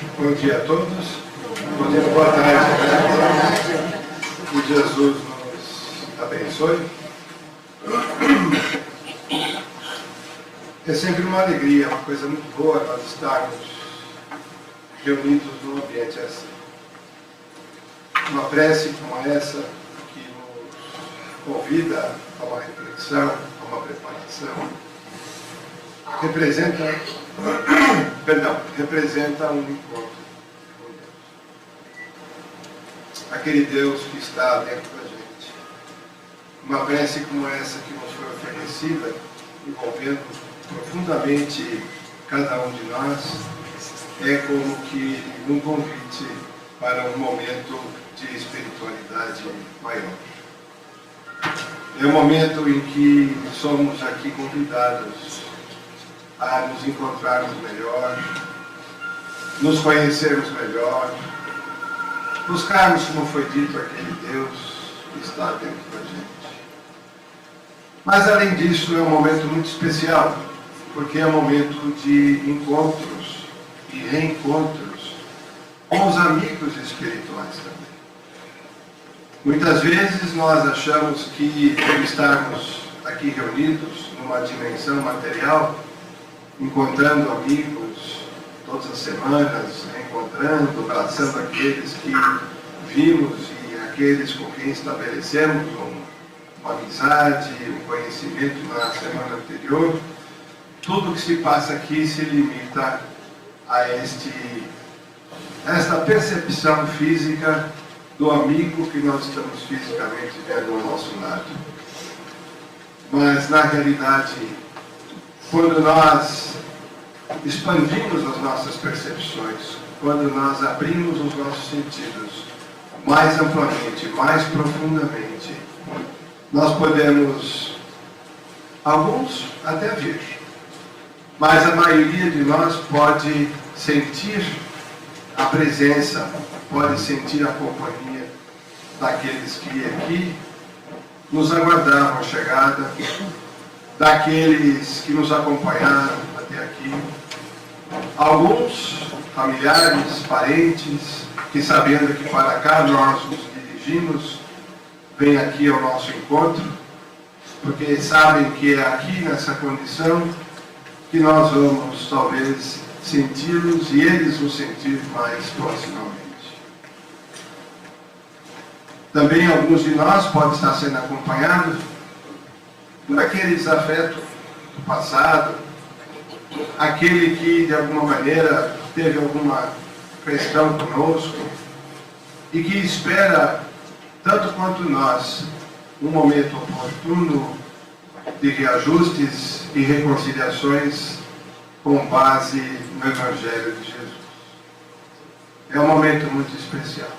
Bom dia a todos. Bom dia, boa tarde. Que Jesus nos abençoe. É sempre uma alegria, uma coisa muito boa nós estarmos reunidos num ambiente assim. Uma prece como essa, que nos convida a uma reflexão, a uma preparação, representa um encontro com Deus. Aquele Deus que está dentro da gente. Uma prece como essa que nos foi oferecida, envolvendo profundamente cada um de nós, é como que um convite para um momento de espiritualidade maior. É um momento em que somos aqui convidados a nos encontrarmos melhor, nos conhecermos melhor, buscarmos, como foi dito, aquele Deus que está dentro da gente. Mas, além disso, é um momento muito especial, porque é um momento de encontros e reencontros com os amigos espirituais também. Muitas vezes nós achamos que, por estarmos aqui reunidos numa dimensão material, encontrando amigos todas as semanas, encontrando, abraçando aqueles que vimos e aqueles com quem estabelecemos uma amizade, um conhecimento na semana anterior, tudo que se passa aqui se limita a esta percepção física do amigo que nós estamos fisicamente vendo ao nosso lado. Mas, na realidade, quando nós expandimos as nossas percepções, quando nós abrimos os nossos sentidos mais amplamente, mais profundamente, nós podemos, alguns até ver, mas a maioria de nós pode sentir a presença, pode sentir a companhia daqueles que aqui nos aguardavam a chegada, daqueles que nos acompanharam até aqui, alguns familiares, parentes, que sabendo que para cá nós nos dirigimos, vêm aqui ao nosso encontro, porque sabem que é aqui nessa condição que nós vamos talvez senti-los e eles nos sentir mais proximamente. Também alguns de nós podem estar sendo acompanhados por aquele desafeto do passado, aquele que de alguma maneira teve alguma questão conosco e que espera, tanto quanto nós, um momento oportuno de reajustes e reconciliações com base no Evangelho de Jesus. É um momento muito especial.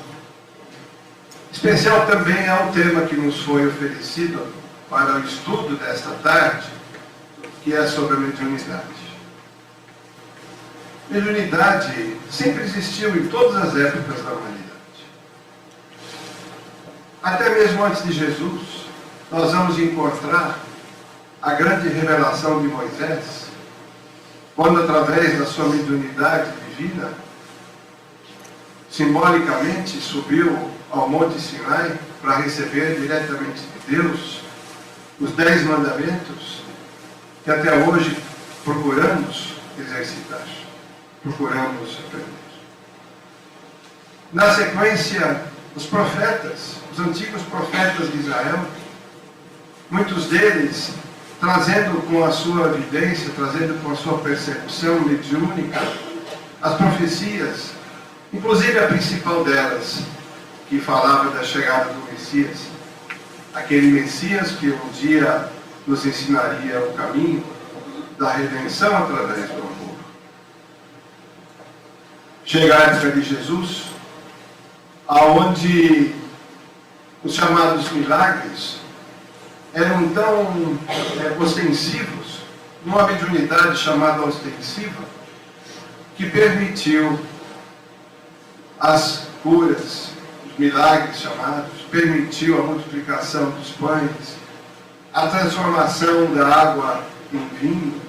Especial também é o tema que nos foi oferecido para o estudo desta tarde, que é sobre a mediunidade. Mediunidade sempre existiu em todas as épocas da humanidade. Até mesmo antes de Jesus, nós vamos encontrar a grande revelação de Moisés, quando através da sua mediunidade divina, simbolicamente subiu ao Monte Sinai para receber diretamente de Deus os 10 mandamentos que até hoje procuramos exercitar, procuramos aprender. Na sequência, os profetas, os antigos profetas de Israel, muitos deles trazendo com a sua evidência, trazendo com a sua percepção mediúnica as profecias, inclusive a principal delas, que falava da chegada do Messias, aquele Messias que um dia nos ensinaria o caminho da redenção através do amor. Chega a época de Jesus, aonde os chamados milagres eram tão ostensivos, numa mediunidade chamada ostensiva, que permitiu as curas, os milagres chamados, permitiu a multiplicação dos pães, a transformação da água em vinho,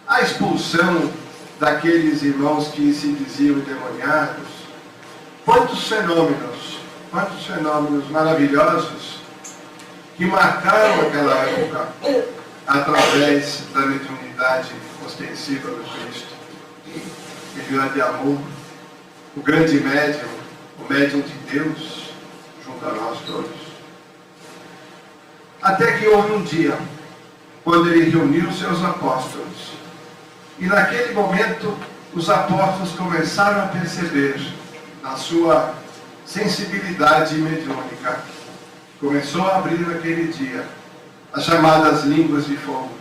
a expulsão daqueles irmãos que se diziam endemoniados. Quantos fenômenos maravilhosos que marcaram aquela época através da mediunidade ostensiva do Cristo. Mediunidade de amor, o grande médium, o médium de Deus, junto a nós todos. Até que houve um dia, quando ele reuniu seus apóstolos, e naquele momento os apóstolos começaram a perceber, na sua sensibilidade mediúnica, começou a abrir naquele dia as chamadas línguas de fogo.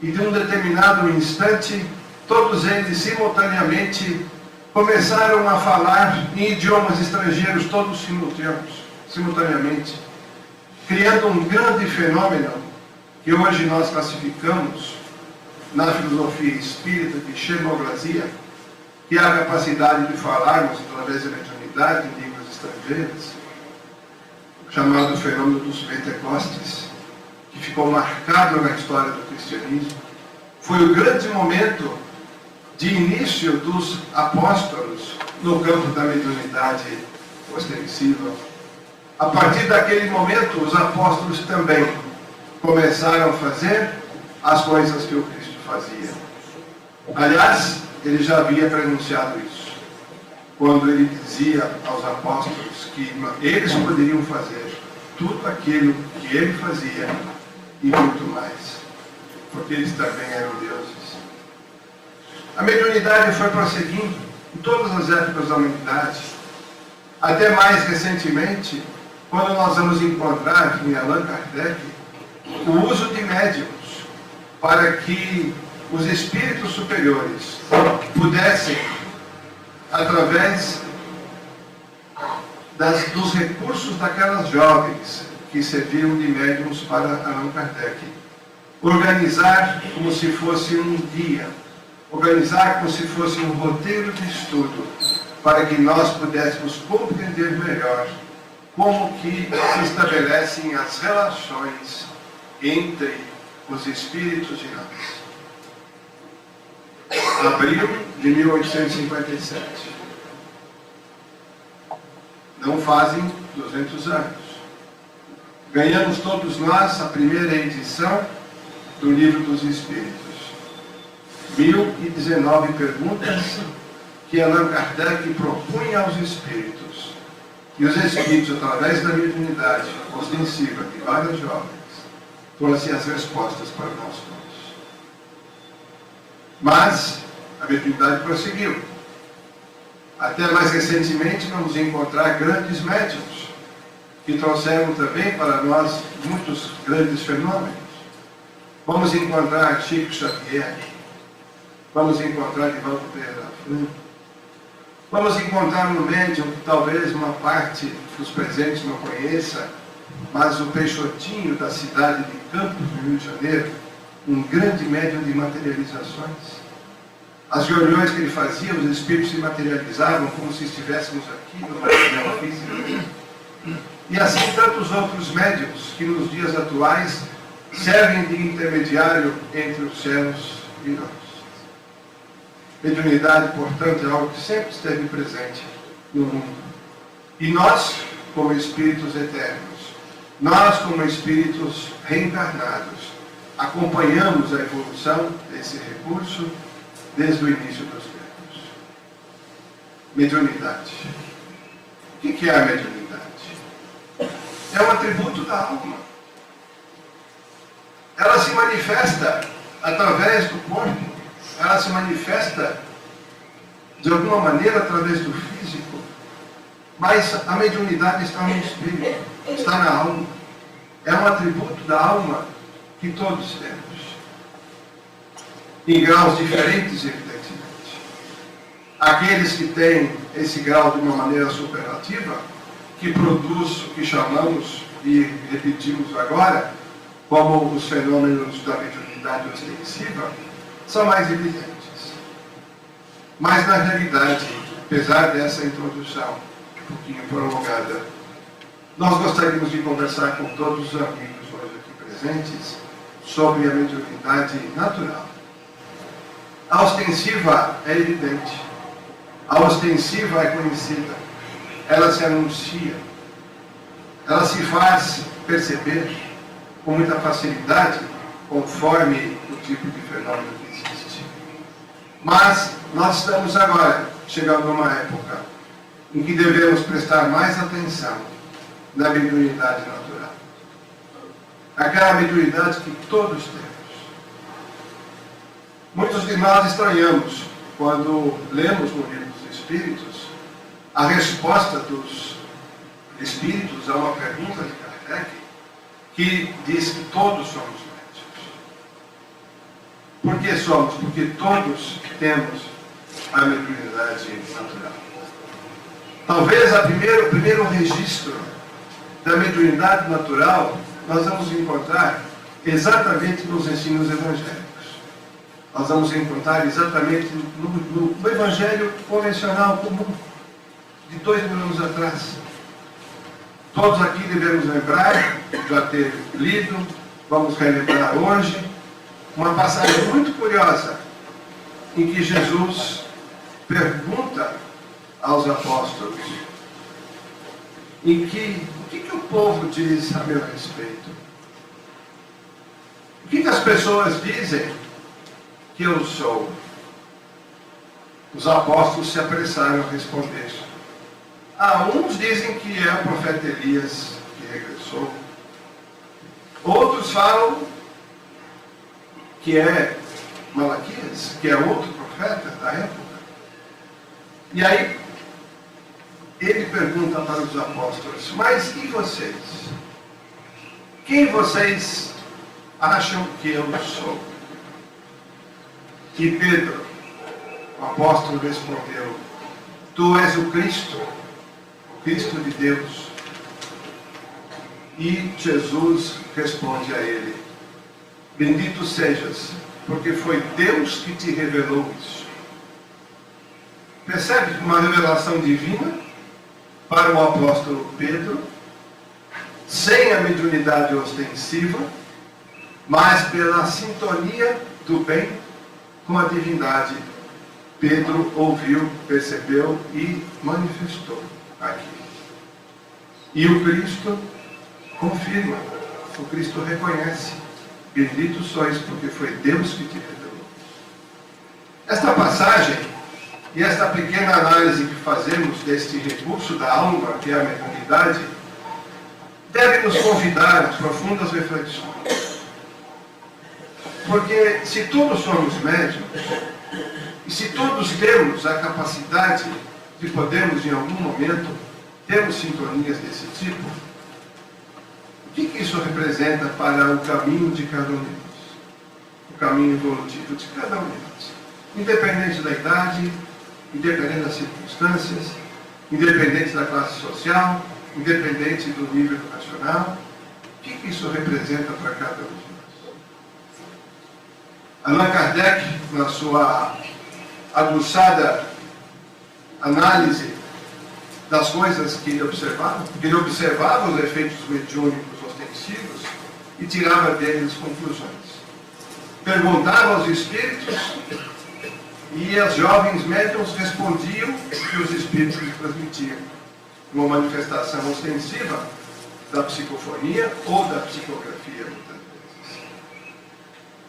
E de um determinado instante, todos eles simultaneamente começaram a falar em idiomas estrangeiros, todos simultaneamente, criando um grande fenômeno que hoje nós classificamos na filosofia espírita de xenoglasia, que é a capacidade de falarmos através da mediunidade em línguas estrangeiras, chamado fenômeno dos Pentecostes, que ficou marcado na história do cristianismo. Foi o grande momento de início dos apóstolos no campo da mediunidade ostensiva. A partir daquele momento, os apóstolos também começaram a fazer as coisas que o Cristo fazia. Aliás, ele já havia pronunciado isso, quando ele dizia aos apóstolos que eles poderiam fazer tudo aquilo que ele fazia e muito mais, porque eles também eram deuses. A mediunidade foi prosseguindo em todas as épocas da humanidade, até mais recentemente, quando nós vamos encontrar em Allan Kardec o uso de médiuns para que os espíritos superiores pudessem, através dos recursos daquelas jovens que serviram de médiuns para Allan Kardec, organizar como se fosse um guia, organizar como se fosse um roteiro de estudo, para que nós pudéssemos compreender melhor como que se estabelecem as relações entre os espíritos de nós. Abril de 1857. Não fazem 200 anos. Ganhamos todos nós a primeira edição do Livro dos Espíritos. 1019 perguntas que Allan Kardec propunha aos espíritos. E os espíritos, através da mediunidade ostensiva de várias jovens, trouxem as respostas para nós todos. Mas a mediunidade prosseguiu. Até mais recentemente vamos encontrar grandes médiuns que trouxeram também para nós muitos grandes fenômenos. Vamos encontrar Chico Xavier, vamos encontrar Divaldo Pereira da Franca, vamos encontrar um médium que talvez uma parte dos presentes não conheça, mas o Peixotinho da cidade de Campos, no Rio de Janeiro, um grande médium de materializações. As reuniões que ele fazia, os espíritos se materializavam como se estivéssemos aqui no material físico. E assim tantos outros médiuns que nos dias atuais servem de intermediário entre os céus e nós. Mediunidade, portanto, é algo que sempre esteve presente no mundo. E nós, como espíritos eternos, nós, como espíritos reencarnados, acompanhamos a evolução desse recurso desde o início dos tempos. Mediunidade. O que é a mediunidade? É um atributo da alma. Ela se manifesta através do corpo, ela se manifesta de alguma maneira através do físico, mas a mediunidade está no espírito, está na alma. É um atributo da alma que todos temos. Em graus diferentes, evidentemente. Aqueles que têm esse grau de uma maneira superlativa, que produz o que chamamos, e repetimos agora, como os fenômenos da mediunidade ostensiva, são mais evidentes. Mas, na realidade, apesar dessa introdução, um pouquinho prolongada, nós gostaríamos de conversar com todos os amigos hoje aqui presentes sobre a mediunidade natural. A ostensiva é evidente. A ostensiva é conhecida. Ela se anuncia. Ela se faz perceber com muita facilidade, conforme o tipo de fenômeno que existe. Mas nós estamos agora chegando numa época em que devemos prestar mais atenção na mediunidade natural. Aquela mediunidade que todos temos. Muitos de nós estranhamos quando lemos no Livro dos Espíritos a resposta dos Espíritos a uma pergunta de Kardec, que diz que todos somos médicos. Por que somos? Porque todos temos a mediunidade natural. Talvez o primeiro registro da mediunidade natural nós vamos encontrar exatamente nos ensinos evangélicos. Nós vamos encontrar exatamente no Evangelho convencional comum, de 2000 anos atrás. Todos aqui devemos lembrar, já ter lido, vamos relembrar hoje, uma passagem muito curiosa, em que Jesus pergunta aos apóstolos o que o povo diz a meu respeito. O que as pessoas dizem que eu sou? Os apóstolos se apressaram a responder. Uns dizem que é o profeta Elias que regressou. Outros falam que é Malaquias, que é outro profeta da época. E aí, ele pergunta para os apóstolos, mas e vocês? Quem vocês acham que eu sou? E Pedro, o apóstolo, respondeu, tu és o Cristo de Deus. E Jesus responde a ele, bendito sejas, porque foi Deus que te revelou isso. Percebe uma revelação divina para o apóstolo Pedro, sem a mediunidade ostensiva, mas pela sintonia do bem com a divindade. Pedro ouviu, percebeu e manifestou aqui. E o Cristo confirma, o Cristo reconhece, bendito sois, porque foi Deus que te revelou. Esta passagem e esta pequena análise que fazemos deste recurso da alma, que é a mediunidade, deve nos convidar a profundas reflexões. Porque se todos somos médiuns, e se todos temos a capacidade de podermos, em algum momento, termos sintonias desse tipo, o que isso representa para o caminho de cada um de nós? O caminho evolutivo de cada um de nós. Independente da idade, independente das circunstâncias, independente da classe social, independente do nível educacional, o que isso representa para cada um de nós? Allan Kardec, na sua aguçada análise das coisas que ele observava, porque ele observava os efeitos mediúnicos ostensivos e tirava deles conclusões. Perguntava aos espíritos e as jovens médiuns respondiam o que os espíritos lhes transmitiam. Uma manifestação ostensiva da psicofonia ou da psicografia, muitas vezes.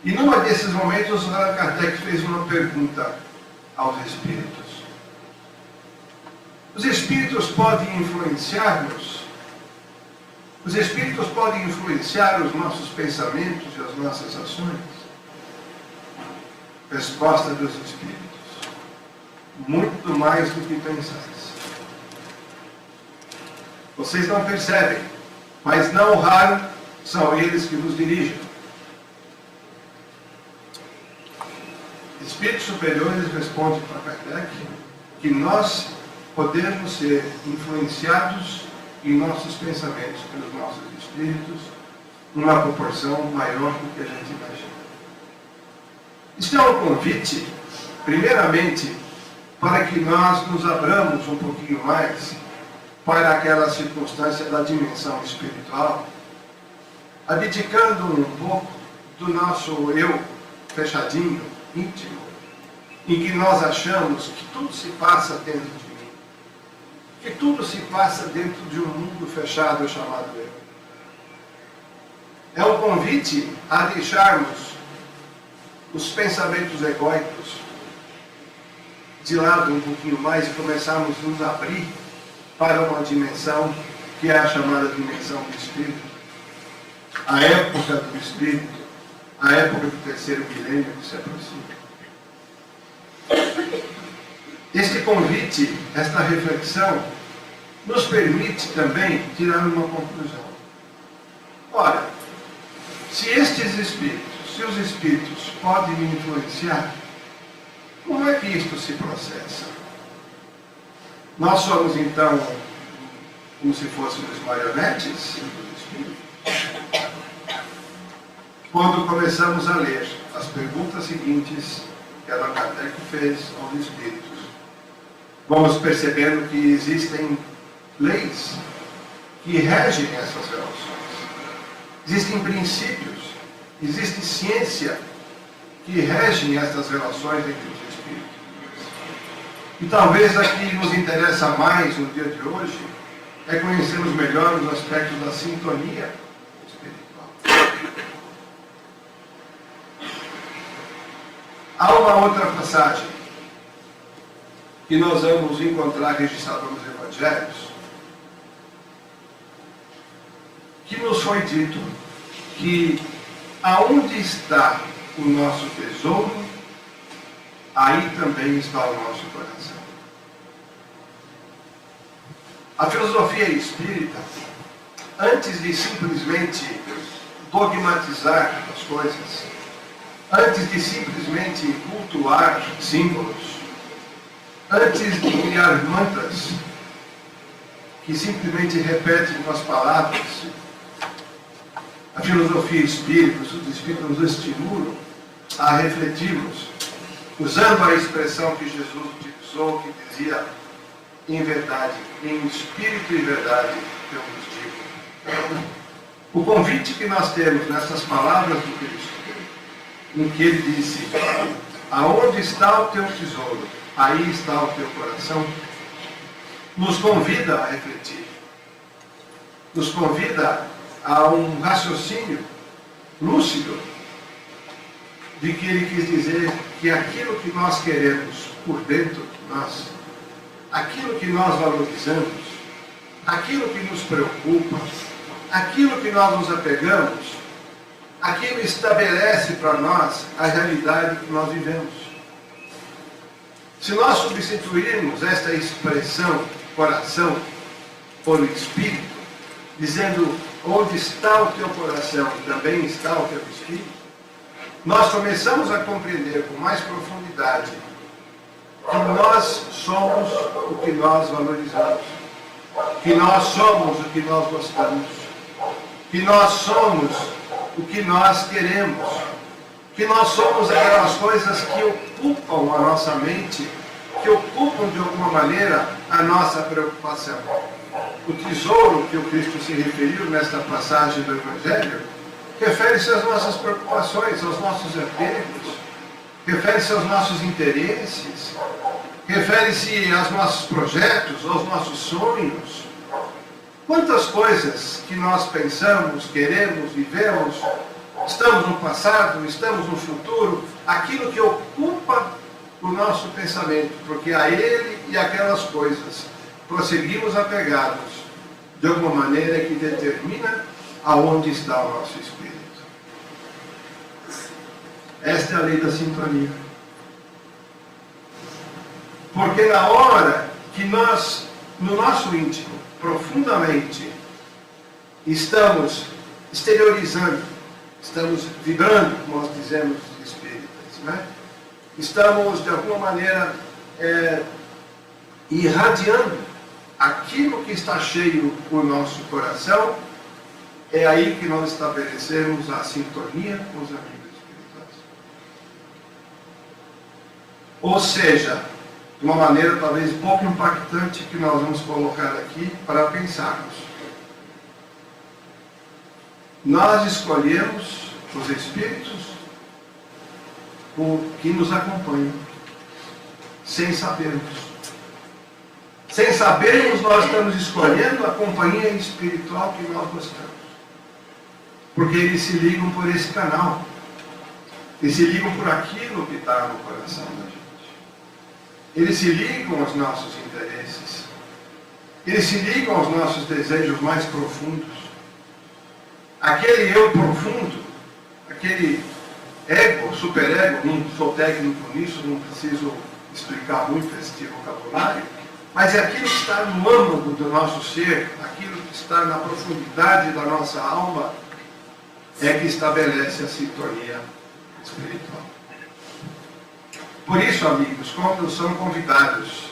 E numa desses momentos, Allan Kardec fez uma pergunta aos espíritos. Os espíritos podem influenciar-nos? Os espíritos podem influenciar os nossos pensamentos e as nossas ações? Resposta dos espíritos: muito mais do que pensais. Vocês não percebem, mas não raro são eles que nos dirigem. Espíritos superiores respondem para Kardec que nós podemos ser influenciados em nossos pensamentos pelos nossos espíritos numa proporção maior do que a gente imagina. Isto é um convite, primeiramente, para que nós nos abramos um pouquinho mais para aquela circunstância da dimensão espiritual, abdicando um pouco do nosso eu fechadinho, íntimo, em que nós achamos que tudo se passa dentro de mim, que tudo se passa dentro de um mundo fechado chamado eu. É um convite a deixarmos os pensamentos egóicos de lado um pouquinho mais e começarmos a nos abrir para uma dimensão que é a chamada dimensão do Espírito, a época do Espírito, a época do terceiro milênio que se aproxima. Este convite, esta reflexão, nos permite também tirar uma conclusão. Ora, se estes espíritos, se os espíritos podem me influenciar, como é que isto se processa? Nós somos então como se fôssemos marionetes dos espíritos? Quando começamos a ler as perguntas seguintes que Allan Kardec fez aos espíritos, vamos percebendo que existem leis que regem essas relações. Existem princípios, existe ciência que regem essas relações entre os espíritos. E talvez a que nos interessa mais no dia de hoje é conhecermos melhor os aspectos da sintonia espiritual. Há uma outra passagem que nós vamos encontrar registrada nos Evangelhos, que nos foi dito que aonde está o nosso tesouro, aí também está o nosso coração. A filosofia espírita, antes de simplesmente dogmatizar as coisas, antes de simplesmente cultuar símbolos, antes de criar mantras que simplesmente repetem com as palavras, a filosofia espírita, os espíritos nos estimulam a refletirmos, usando a expressão que Jesus utilizou, que dizia: em verdade, em espírito e verdade, eu vos digo. O convite que nós temos nessas palavras do Cristo, em que ele disse: aonde está o teu tesouro, aí está o teu coração, nos convida a refletir, nos convida a um raciocínio lúcido de que ele quis dizer que aquilo que nós queremos por dentro de nós, aquilo que nós valorizamos, aquilo que nos preocupa, aquilo que nós nos apegamos, aquilo estabelece para nós a realidade que nós vivemos. Se nós substituirmos esta expressão coração por espírito, dizendo onde está o teu coração, também está o teu espírito, nós começamos a compreender com mais profundidade que nós somos o que nós valorizamos, que nós somos o que nós gostamos, que nós somos o que nós queremos, que nós somos aquelas coisas que ocupam a nossa mente, que ocupam de alguma maneira a nossa preocupação. O tesouro que o Cristo se referiu nesta passagem do Evangelho refere-se às nossas preocupações, aos nossos apegos, refere-se aos nossos interesses, refere-se aos nossos projetos, aos nossos sonhos. Quantas coisas que nós pensamos, queremos, vivemos, estamos no passado, estamos no futuro, aquilo que ocupa o nosso pensamento, porque a ele e aquelas coisas prosseguimos apegados de alguma maneira que determina aonde está o nosso espírito. Esta é a lei da sintonia. Porque na hora que nós, no nosso íntimo, profundamente, estamos exteriorizando, estamos vibrando, como nós dizemos os espíritas, né? Estamos, de alguma maneira, irradiando aquilo que está cheio o nosso coração, é aí que nós estabelecemos a sintonia com os amigos espirituais. Ou seja, de uma maneira talvez pouco impactante que nós vamos colocar aqui para pensarmos. Nós escolhemos os espíritos que nos acompanham. sem sabermos. Sem sabermos, nós estamos escolhendo a companhia espiritual que nós gostamos. Porque eles se ligam por esse canal. Eles se ligam por aquilo que está no coração da gente. Eles se ligam aos nossos interesses. Eles se ligam aos nossos desejos mais profundos. Aquele eu profundo, aquele ego, superego, não sou técnico nisso, não preciso explicar muito esse vocabulário, mas é aquilo que está no âmago do nosso ser, aquilo que está na profundidade da nossa alma, é que estabelece a sintonia espiritual. Por isso, amigos, quando são convidados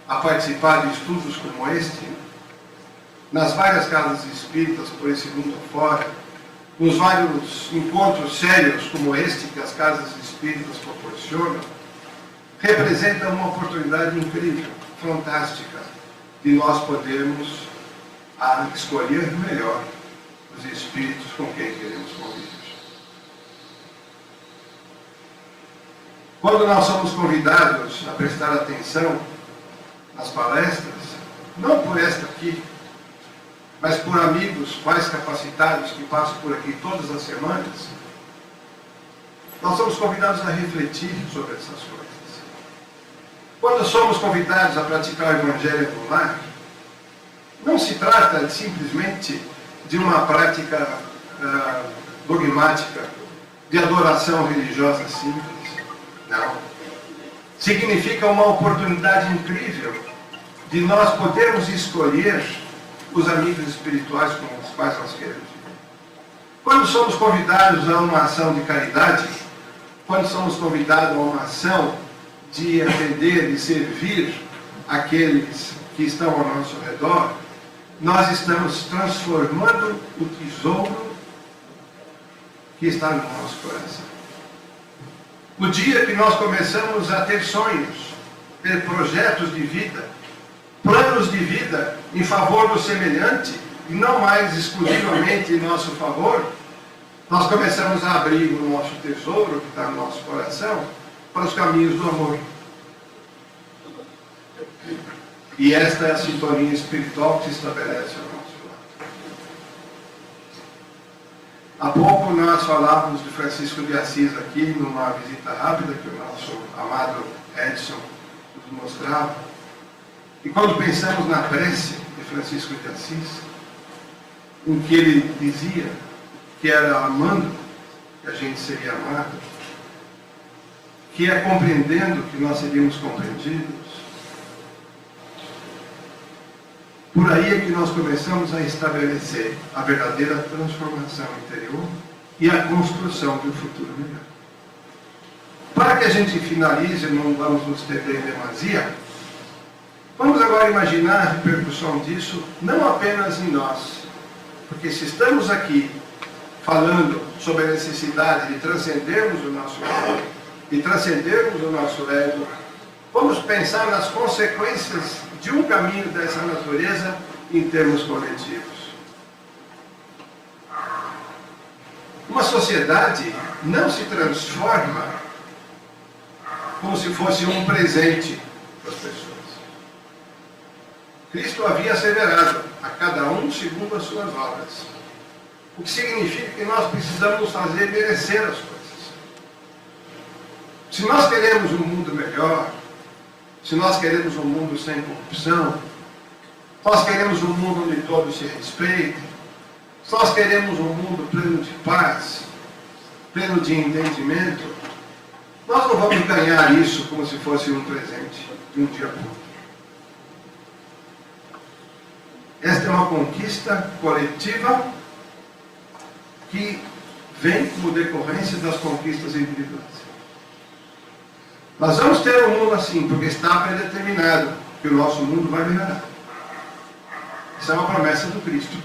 a participar de estudos como este, nas várias casas espíritas por esse mundo fora, nos vários encontros sérios como este que as casas espíritas proporcionam, representa uma oportunidade incrível, fantástica, de nós podermos escolher melhor os espíritos com quem queremos conviver. Quando nós somos convidados a prestar atenção nas palestras, não por esta aqui, mas por amigos mais capacitados que passam por aqui todas as semanas, nós somos convidados a refletir sobre essas coisas. Quando somos convidados a praticar o Evangelho no lar, não se trata simplesmente de uma prática dogmática, de adoração religiosa simples. Não. Significa uma oportunidade incrível de nós podermos escolher os amigos espirituais com os quais nós queremos viver. Quando somos convidados a uma ação de caridade, quando somos convidados a uma ação de atender e servir aqueles que estão ao nosso redor, nós estamos transformando o tesouro que está no nosso coração. No dia que nós começamos a ter sonhos, ter projetos de vida, planos de vida em favor do semelhante, e não mais exclusivamente em nosso favor, nós começamos a abrir o nosso tesouro, que está no nosso coração, para os caminhos do amor. E esta é a sintonia espiritual que se estabelece ao nosso lado. Há pouco nós falávamos de Francisco de Assis aqui, numa visita rápida que o nosso amado Edson nos mostrava. E quando pensamos na prece de Francisco de Assis, em que ele dizia que era amando que a gente seria amado, que é compreendendo que nós seríamos compreendidos, por aí é que nós começamos a estabelecer a verdadeira transformação interior e a construção de um futuro melhor. Para que a gente finalize, não vamos nos estender em demasia, vamos agora imaginar a repercussão disso, não apenas em nós, porque se estamos aqui falando sobre a necessidade de transcendermos o nosso ego, de transcendermos o nosso ego, vamos pensar nas consequências de um caminho dessa natureza em termos coletivos. Uma sociedade não se transforma como se fosse um presente para as pessoas. Cristo havia asseverado a cada um segundo as suas obras. O que significa que nós precisamos nos fazer merecer as coisas. Se nós queremos um mundo melhor, se nós queremos um mundo sem corrupção, nós queremos um mundo onde todos se respeitem, se nós queremos um mundo pleno de paz, pleno de entendimento, nós não vamos ganhar isso como se fosse um presente de um dia para o outro. Esta é uma conquista coletiva que vem como decorrência das conquistas individuais. Nós vamos ter um mundo assim, porque está predeterminado que o nosso mundo vai melhorar. Isso é uma promessa do Cristo.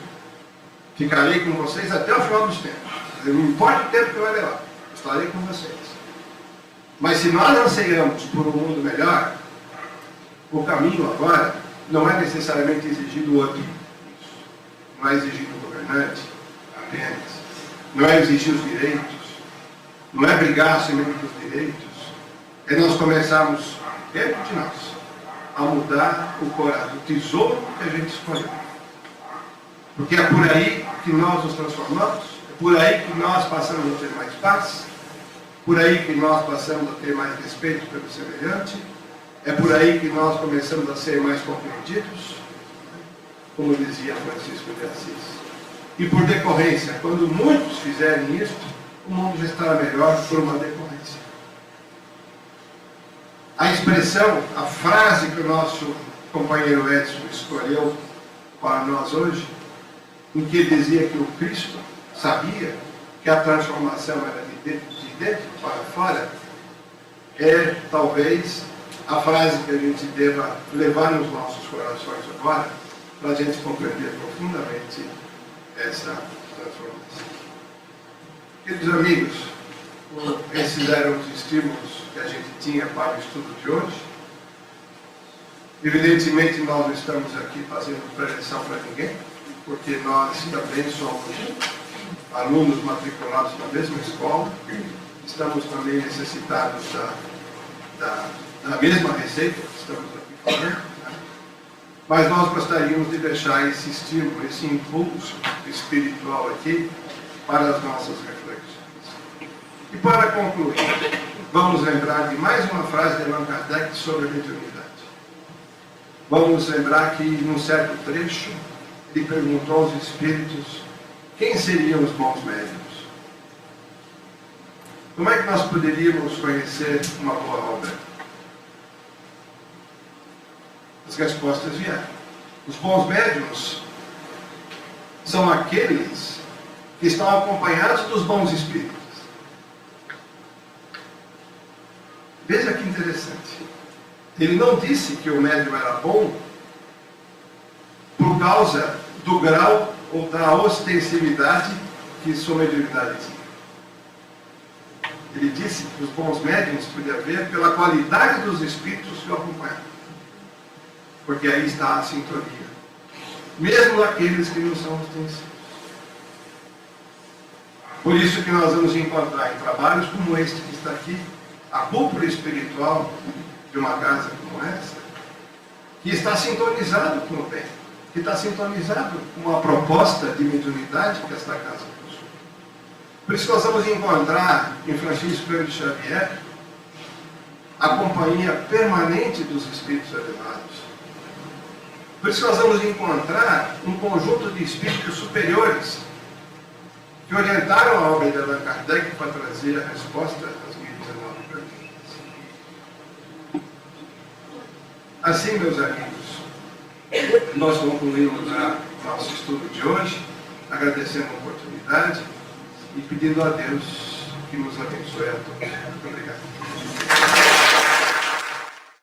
Ficarei com vocês até o final dos tempos. Não importa o tempo que vai levar, estarei com vocês. Mas se nós anseiamos por um mundo melhor, o caminho agora não é necessariamente exigir do outro. Não é exigir do governante apenas. Não é exigir os direitos. Não é brigar acima dos direitos. É nós começarmos dentro de nós, a mudar o coração, o tesouro que a gente escolheu. Porque é por aí que nós nos transformamos, é por aí que nós passamos a ter mais paz, por aí que nós passamos a ter mais respeito pelo semelhante, é por aí que nós começamos a ser mais compreendidos, como dizia Francisco de Assis. E por decorrência, quando muitos fizerem isto, o mundo já estará melhor por uma decorrência. A expressão, a frase que o nosso companheiro Edson escolheu para nós hoje, em que dizia que o Cristo sabia que a transformação era de dentro para fora, é talvez a frase que a gente deva levar nos nossos corações agora, para a gente compreender profundamente essa transformação. Queridos amigos, esses eram os estímulos que a gente tinha para o estudo de hoje. Evidentemente, nós não estamos aqui fazendo preleção para ninguém, porque nós também somos alunos matriculados na mesma escola, estamos também necessitados da mesma receita que estamos aqui falando, né? Mas nós gostaríamos de deixar esse estímulo, esse impulso espiritual aqui para as nossas reflexões. E para concluir, vamos lembrar de mais uma frase de Allan Kardec sobre a mediunidade. Vamos lembrar que, num certo trecho, ele perguntou aos espíritos quem seriam os bons médiuns. Como é que nós poderíamos conhecer uma boa obra? As respostas vieram. Os bons médiuns são aqueles que estão acompanhados dos bons espíritos. Veja que interessante. Ele não disse que o médium era bom por causa do grau ou da ostensividade que sua mediunidade tinha. Ele disse que os bons médiuns podia ver pela qualidade dos espíritos que o acompanhavam. Porque aí está a sintonia. Mesmo aqueles que não são ostensivos. Por isso que nós vamos encontrar em trabalhos como este que está aqui, a cúpula espiritual de uma casa como essa, que está sintonizado com o bem, que está sintonizado com a proposta de mediunidade que esta casa possui. Por isso que nós vamos encontrar em Francisco Cândido Xavier a companhia permanente dos espíritos elevados. Por isso que nós vamos encontrar um conjunto de espíritos superiores que orientaram a obra de Allan Kardec para trazer a resposta às 1019 perguntas. Assim, meus amigos, nós concluímos o nosso estudo de hoje, agradecendo a oportunidade e pedindo a Deus que nos abençoe a todos. Muito obrigado.